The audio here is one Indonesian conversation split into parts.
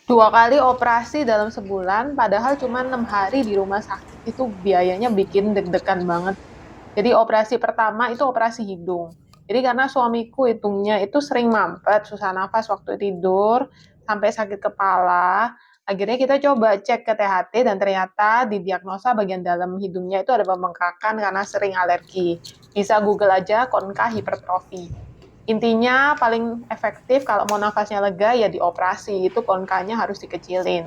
2 kali operasi dalam sebulan, padahal cuma 6 hari di rumah sakit itu biayanya bikin deg-degan banget. Jadi operasi pertama itu operasi hidung. Jadi karena suamiku hidungnya itu sering mampet, susah nafas waktu tidur, sampai sakit kepala. Akhirnya kita coba cek ke THT dan ternyata didiagnosa bagian dalam hidungnya itu ada pembengkakan karena sering alergi. Bisa Google aja konka hipertrofi. Intinya paling efektif kalau mau nafasnya lega ya dioperasi, itu konkanya harus dikecilin.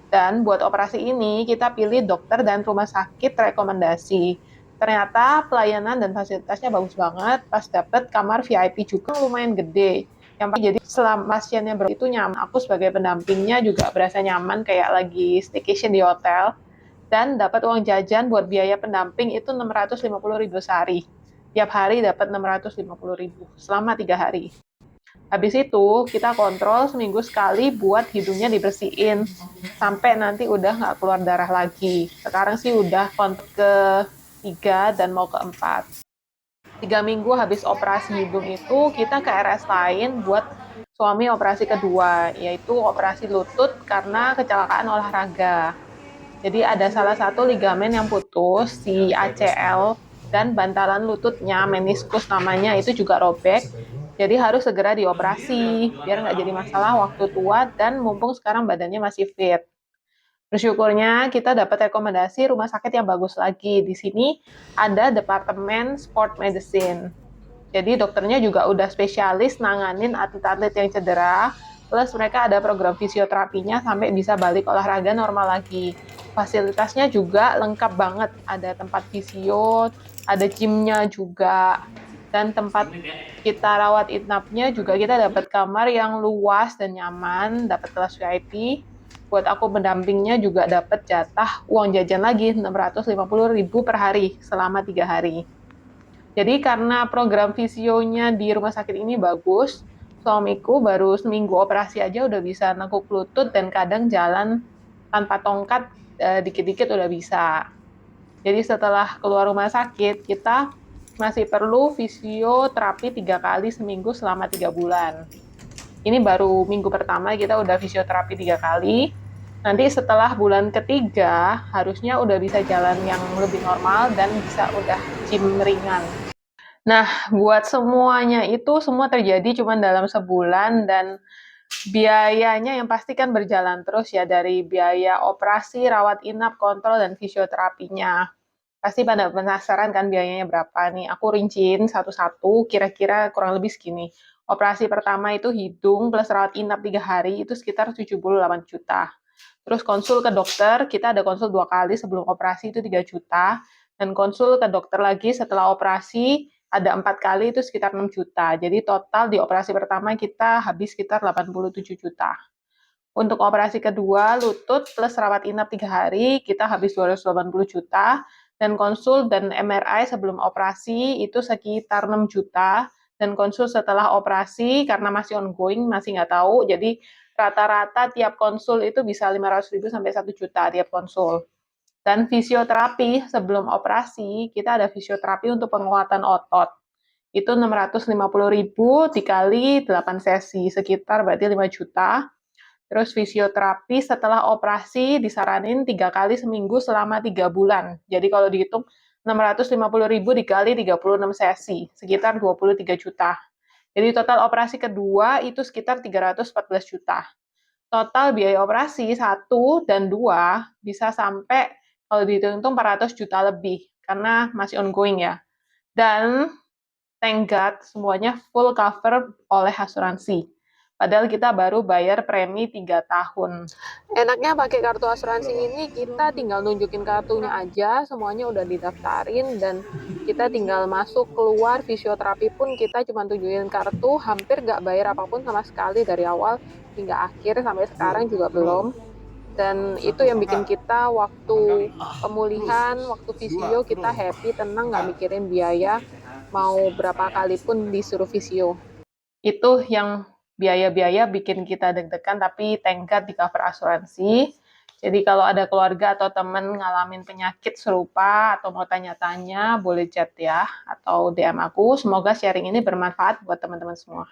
Dan buat operasi ini kita pilih dokter dan rumah sakit rekomendasi. Ternyata pelayanan dan fasilitasnya bagus banget, pas dapet kamar VIP juga lumayan gede. Yang pasti jadi selama pasiennya itu nyaman, aku sebagai pendampingnya juga berasa nyaman kayak lagi staycation di hotel. Dan dapat uang jajan buat biaya pendamping itu 650.000 sehari. Tiap hari dapat 650.000 selama 3 hari. Habis itu kita kontrol seminggu sekali buat hidungnya dibersihin sampai nanti udah nggak keluar darah lagi. Sekarang sih udah kontrol ke 3 dan mau ke 4. 3 minggu habis operasi hidung itu kita ke RS lain buat suami operasi kedua, yaitu operasi lutut karena kecelakaan olahraga. Jadi ada salah satu ligamen yang putus, si ACL, dan bantalan lututnya, meniskus namanya, itu juga robek. Jadi harus segera dioperasi, biar nggak jadi masalah waktu tua dan mumpung sekarang badannya masih fit. Bersyukurnya kita dapat rekomendasi rumah sakit yang bagus lagi. Di sini ada Departemen Sport Medicine. Jadi dokternya juga udah spesialis nanganin atlet-atlet yang cedera, plus mereka ada program fisioterapinya sampai bisa balik olahraga normal lagi. Fasilitasnya juga lengkap banget, ada tempat fisio, ada gymnya juga, dan tempat kita rawat inapnya juga kita dapat kamar yang luas dan nyaman, dapat kelas VIP. Buat aku pendampingnya juga dapat jatah uang jajan lagi 650.000 per hari selama 3 hari. Jadi karena program visionya di rumah sakit ini bagus, suamiku baru seminggu operasi aja udah bisa nekuk lutut dan kadang jalan tanpa tongkat dikit-dikit udah bisa. Jadi setelah keluar rumah sakit, kita masih perlu fisioterapi 3 kali seminggu selama 3 bulan. Ini baru minggu pertama kita udah fisioterapi 3 kali. Nanti setelah bulan ketiga harusnya udah bisa jalan yang lebih normal dan bisa udah gym ringan. Nah, buat semuanya itu semua terjadi cuma dalam sebulan dan biayanya yang pasti kan berjalan terus ya dari biaya operasi, rawat inap, kontrol, dan fisioterapinya. Pasti pada penasaran kan biayanya berapa nih. Aku rinciin satu-satu, kira-kira kurang lebih segini. Operasi pertama itu hidung plus rawat inap 3 hari itu sekitar 78 juta. Terus konsul ke dokter, kita ada konsul 2 kali sebelum operasi itu 3 juta. Dan konsul ke dokter lagi setelah operasi ada 4 kali itu sekitar 6 juta. Jadi total di operasi pertama kita habis sekitar 87 juta. Untuk operasi kedua, lutut plus rawat inap 3 hari, kita habis 280 juta. Dan konsul dan MRI sebelum operasi itu sekitar 6 juta. Dan konsul setelah operasi, karena masih ongoing, masih nggak tahu, jadi rata-rata tiap konsul itu bisa 500.000 sampai 1 juta tiap konsul. Dan fisioterapi sebelum operasi, kita ada fisioterapi untuk penguatan otot. Itu 650.000 dikali 8 sesi, sekitar berarti 5 juta. Terus fisioterapi setelah operasi disaranin 3 kali seminggu selama 3 bulan. Jadi kalau dihitung 650.000 dikali 36 sesi, sekitar 23 juta. Jadi total operasi kedua itu sekitar 314 juta. Total biaya operasi 1 dan 2 bisa sampai kalau dihitung 400 juta lebih, karena masih ongoing ya. Dan thank God semuanya full cover oleh asuransi. Padahal kita baru bayar premi 3 tahun. Enaknya pakai kartu asuransi ini kita tinggal nunjukin kartunya aja, semuanya udah didaftarin dan kita tinggal masuk keluar fisioterapi pun kita cuma tunjukin kartu, hampir nggak bayar apapun sama sekali dari awal hingga akhir sampai sekarang juga belum. Dan itu yang bikin kita waktu pemulihan, waktu visio kita happy, tenang, nggak mikirin biaya, mau berapa kali pun disuruh visio. Itu yang biaya-biaya bikin kita deg-degan, tapi thank God di cover asuransi. Jadi kalau ada keluarga atau teman ngalamin penyakit serupa atau mau tanya-tanya, boleh chat ya, atau DM aku. Semoga sharing ini bermanfaat buat teman-teman semua.